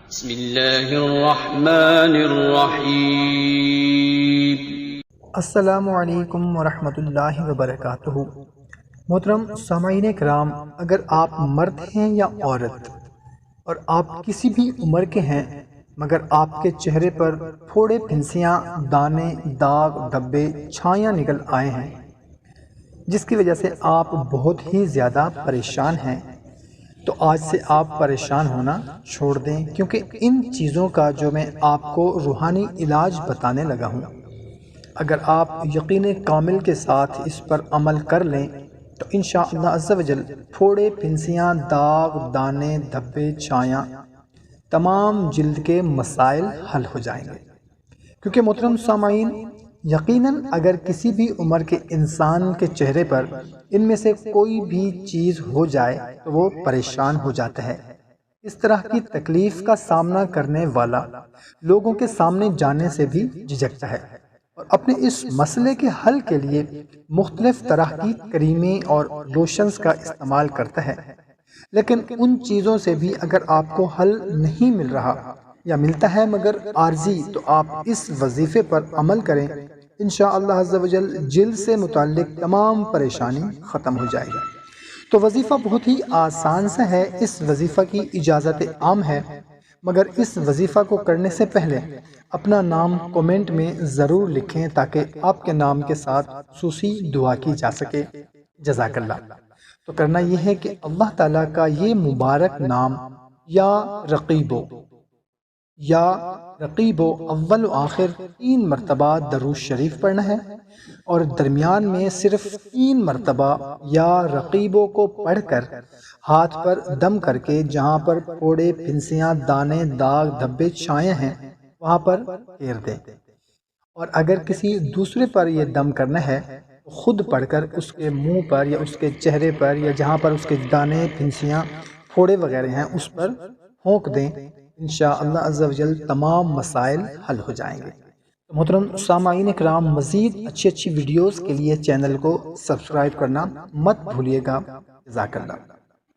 بسم اللہ الرحمن الرحیم۔ السلام علیکم ورحمۃ اللہ وبرکاتہ۔ محترم سامعین کرام، اگر آپ مرد ہیں یا عورت اور آپ کسی بھی عمر کے ہیں مگر آپ کے چہرے پر پھوڑے پھنسیاں، دانے، داغ، دھبے، چھائیاں نکل آئے ہیں جس کی وجہ سے آپ بہت ہی زیادہ پریشان ہیں، تو آج سے آپ پریشان ہونا چھوڑ دیں، کیونکہ ان چیزوں کا جو میں آپ کو روحانی علاج بتانے لگا ہوں، اگر آپ یقین کامل کے ساتھ اس پر عمل کر لیں تو انشاءاللہ عز و جل پھوڑے پھنسیاں، داغ، دانے، دھبے، چھایاں، تمام جلد کے مسائل حل ہو جائیں گے۔ کیونکہ محترم سامعین، یقیناً اگر کسی بھی عمر کے انسان کے چہرے پر ان میں سے کوئی بھی چیز ہو جائے تو وہ پریشان ہو جاتا ہے۔ اس طرح کی تکلیف کا سامنا کرنے والا لوگوں کے سامنے جانے سے بھی جھجکتا ہے اور اپنے اس مسئلے کے حل کے لیے مختلف طرح کی کریمیں اور لوشنز کا استعمال کرتا ہے، لیکن ان چیزوں سے بھی اگر آپ کو حل نہیں مل رہا یا ملتا ہے مگر عارضی، تو آپ اس وظیفے پر عمل کریں، انشاءاللہ عز و جل جلد سے متعلق تمام پریشانی ختم ہو جائے گی۔ تو وظیفہ بہت ہی آسان سا ہے، اس وظیفہ کی اجازت عام ہے، مگر اس وظیفہ کو کرنے سے پہلے اپنا نام کومنٹ میں ضرور لکھیں تاکہ آپ کے نام کے ساتھ خصوصی دعا کی جا سکے۔ جزاک اللہ۔ تو کرنا یہ ہے کہ اللہ تعالیٰ کا یہ مبارک نام یا رقیب اول و آخر 3 مرتبہ درود شریف پڑھنا ہے، اور درمیان میں صرف 3 مرتبہ یا رقیبوں کو پڑھ کر ہاتھ پر دم کر کے جہاں پر پھوڑے پھنسیاں، دانے، داغ، دھبے، چھائیں ہیں وہاں پر پھیر دیں، اور اگر کسی دوسرے پر یہ دم کرنا ہے تو خود پڑھ کر اس کے منہ پر یا اس کے چہرے پر یا جہاں پر اس کے دانے، پھنسیاں، پھوڑے وغیرہ ہیں اس پر پھونک دیں، انشاءاللہ عز و جل تمام مسائل حل ہو جائیں گے۔ تو محترم سامعین کرام، مزید اچھی ویڈیوز کے لیے چینل کو سبسکرائب کرنا مت بھولیے گا۔ جزاک اللہ۔